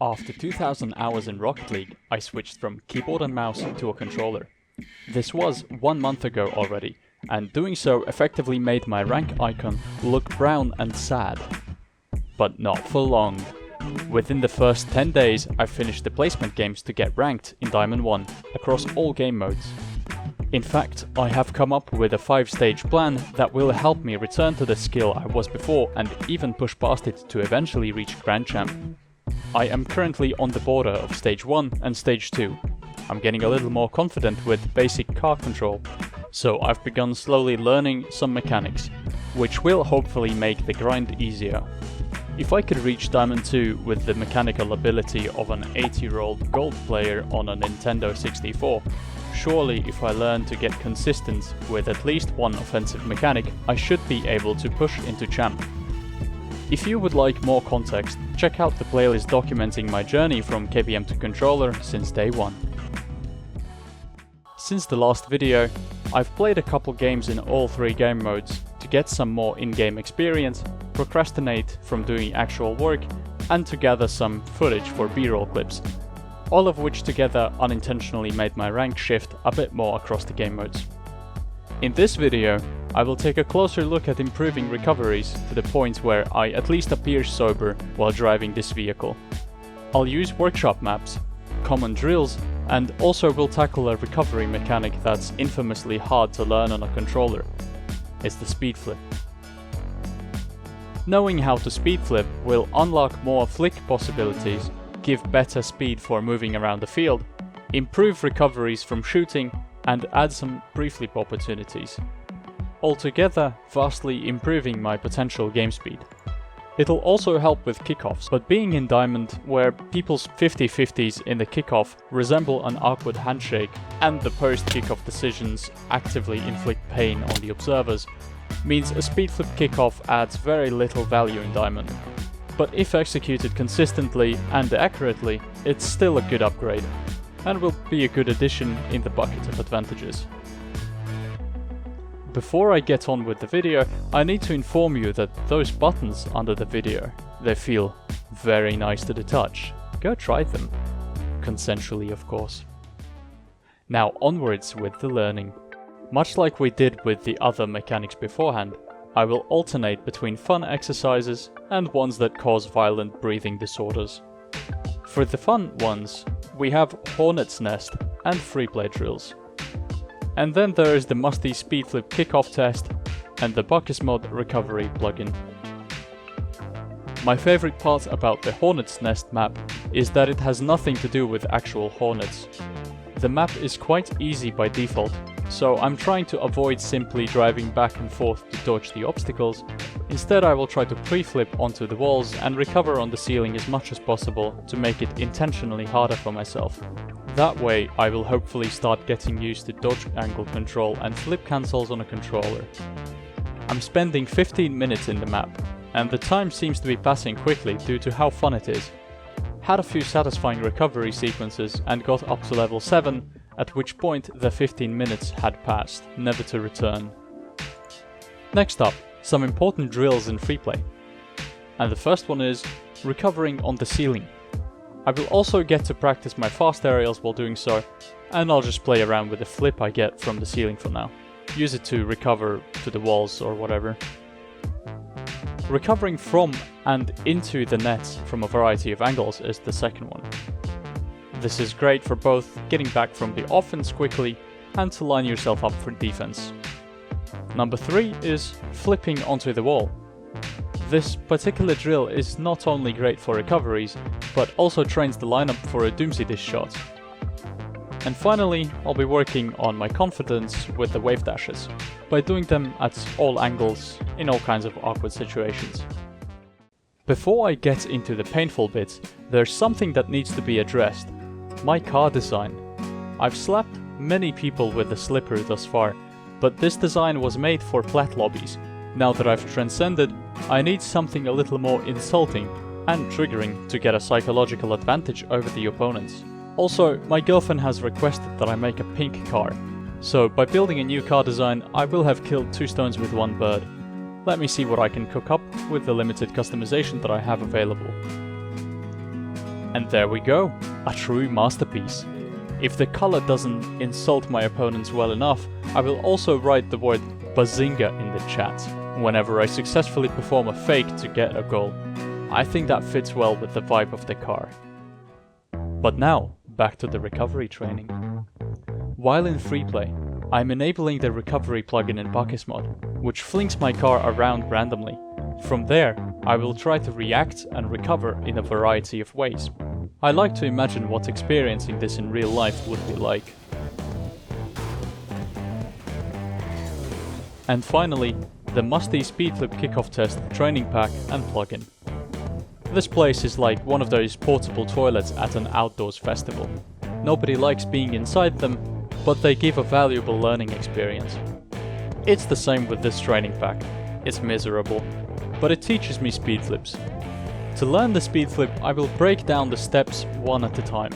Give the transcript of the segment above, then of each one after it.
After 2000 hours in Rocket League, I switched from keyboard and mouse to a controller. This was 1 month ago already, and doing so effectively made my rank icon look brown and sad. But not for long. Within the first 10 days, I finished the placement games to get ranked in Diamond 1 across all game modes. In fact, I have come up with a 5-stage plan that will help me return to the skill I was before and even push past it to eventually reach Grand Champ. I am currently on the border of Stage 1 and Stage 2. I'm getting a little more confident with basic car control, so I've begun slowly learning some mechanics, which will hopefully make the grind easier. If I could reach Diamond 2 with the mechanical ability of an 80-year-old gold player on a Nintendo 64, surely if I learn to get consistent with at least one offensive mechanic, I should be able to push into Champ. If you would like more context, check out the playlist documenting my journey from KBM to controller since day 1. Since the last video, I've played a couple games in all 3 game modes to get some more in-game experience, procrastinate from doing actual work, and to gather some footage for B-roll clips, all of which together unintentionally made my rank shift a bit more across the game modes. In this video, I will take a closer look at improving recoveries to the point where I at least appear sober while driving this vehicle. I'll use workshop maps, common drills, and also will tackle a recovery mechanic that's infamously hard to learn on a controller. It's the speed flip. Knowing how to speed flip will unlock more flick possibilities, give better speed for moving around the field, improve recoveries from shooting, and add some pre-flip opportunities. Altogether, vastly improving my potential game speed. It'll also help with kickoffs, but being in Diamond, where people's 50-50s in the kickoff resemble an awkward handshake and the post-kickoff decisions actively inflict pain on the observers, means a speed flip kickoff adds very little value in Diamond. But if executed consistently and accurately, it's still a good upgrade, and will be a good addition in the bucket of advantages. Before I get on with the video, I need to inform you that those buttons under the video, they feel very nice to the touch. Go try them. Consensually, of course. Now onwards with the learning. Much like we did with the other mechanics beforehand, I will alternate between fun exercises and ones that cause violent breathing disorders. For the fun ones, we have Hornet's Nest and free play drills. And then there is the musty speed flip kickoff test and the Buckis mod recovery plugin. My favorite part about the Hornet's Nest map is that it has nothing to do with actual hornets. The map is quite easy by default, so I'm trying to avoid simply driving back and forth to dodge the obstacles. Instead, I will try to pre-flip onto the walls and recover on the ceiling as much as possible to make it intentionally harder for myself. That way, I will hopefully start getting used to dodge angle control and flip cancels on a controller. I'm spending 15 minutes in the map, and the time seems to be passing quickly due to how fun it is. Had a few satisfying recovery sequences and got up to level 7, at which point the 15 minutes had passed, never to return. Next up, some important drills in freeplay. And the first one is recovering on the ceiling. I will also get to practice my fast aerials while doing so, and I'll just play around with the flip I get from the ceiling for now. Use it to recover to the walls or whatever. Recovering from and into the nets from a variety of angles is the second one. This is great for both getting back from the offense quickly and to line yourself up for defense. Number 3 is flipping onto the wall. This particular drill is not only great for recoveries, but also trains the lineup for a Doomsday Dish shot. And finally, I'll be working on my confidence with the wave dashes, by doing them at all angles in all kinds of awkward situations. Before I get into the painful bits, there's something that needs to be addressed. My car design. I've slapped many people with the slipper thus far, but this design was made for flat lobbies. Now that I've transcended, I need something a little more insulting and triggering to get a psychological advantage over the opponents. Also, my girlfriend has requested that I make a pink car, so by building a new car design, I will have killed 2 stones with 1 bird. Let me see what I can cook up with the limited customization that I have available. And there we go, a true masterpiece. If the color doesn't insult my opponents well enough, I will also write the word Bazinga in the chat whenever I successfully perform a fake to get a goal. I think that fits well with the vibe of the car. But now, back to the recovery training. While in freeplay, I'm enabling the recovery plugin in Pakismod, which flings my car around randomly. From there, I will try to react and recover in a variety of ways. I like to imagine what experiencing this in real life would be like. And finally, the musty speedflip kickoff test training pack and plugin. This place is like one of those portable toilets at an outdoors festival. Nobody likes being inside them, but they give a valuable learning experience. It's the same with this training pack. It's miserable, but it teaches me speed flips. To learn the speed flip, I will break down the steps one at a time.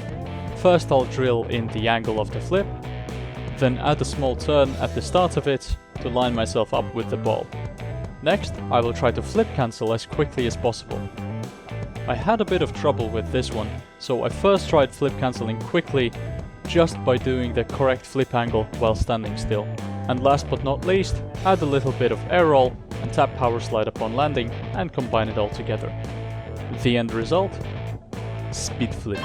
First I'll drill in the angle of the flip, then add a small turn at the start of it to line myself up with the ball. Next, I will try to flip cancel as quickly as possible. I had a bit of trouble with this one, so I first tried flip cancelling quickly just by doing the correct flip angle while standing still. And last but not least, add a little bit of air roll and tap power slide upon landing and combine it all together. The end result? Speed flip.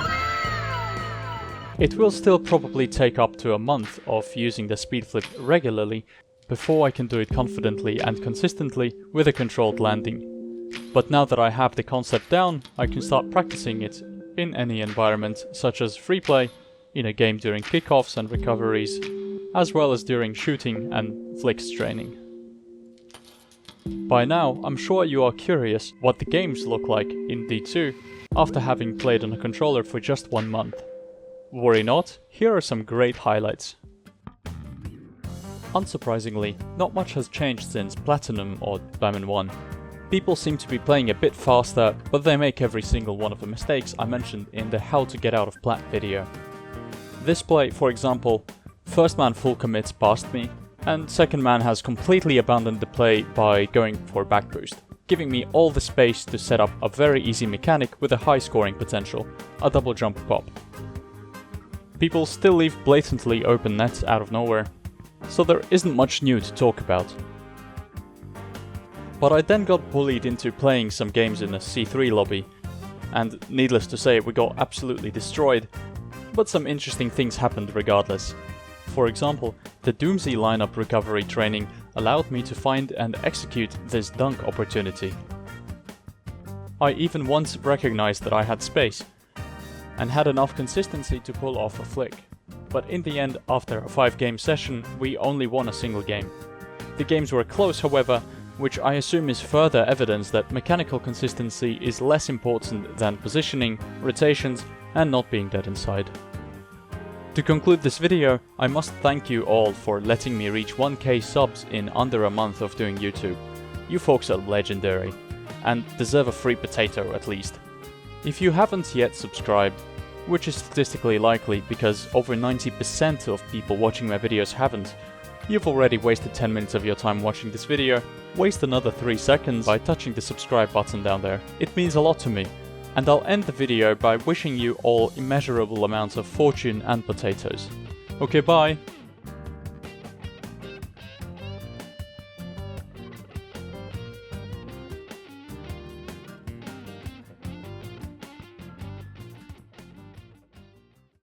It will still probably take up to a month of using the speed flip regularly before I can do it confidently and consistently with a controlled landing. But now that I have the concept down, I can start practicing it in any environment, such as free play, in a game during kickoffs and recoveries, as well as during shooting and flicks training. By now, I'm sure you are curious what the games look like in D2 after having played on a controller for just 1 month. Worry not, here are some great highlights. Unsurprisingly, not much has changed since Platinum or Diamond 1. People seem to be playing a bit faster, but they make every single one of the mistakes I mentioned in the How to Get Out of Plat video. This play, for example, first man full commits past me, and second man has completely abandoned the play by going for back boost, giving me all the space to set up a very easy mechanic with a high scoring potential, a double jump pop. People still leave blatantly open nets out of nowhere, so there isn't much new to talk about. But I then got bullied into playing some games in a C3 lobby, and needless to say we got absolutely destroyed, but some interesting things happened regardless. For example, the Doomsy lineup recovery training allowed me to find and execute this dunk opportunity. I even once recognized that I had space, and had enough consistency to pull off a flick. But in the end, after a 5-game session, we only won a single game. The games were close, however, which I assume is further evidence that mechanical consistency is less important than positioning, rotations, and not being dead inside. To conclude this video, I must thank you all for letting me reach 1k subs in under a month of doing YouTube. You folks are legendary, and deserve a free potato at least. If you haven't yet subscribed, which is statistically likely because over 90% of people watching my videos haven't, you've already wasted 10 minutes of your time watching this video. Waste another 3 seconds by touching the subscribe button down there. It means a lot to me. And I'll end the video by wishing you all immeasurable amounts of fortune and potatoes. Okay, bye!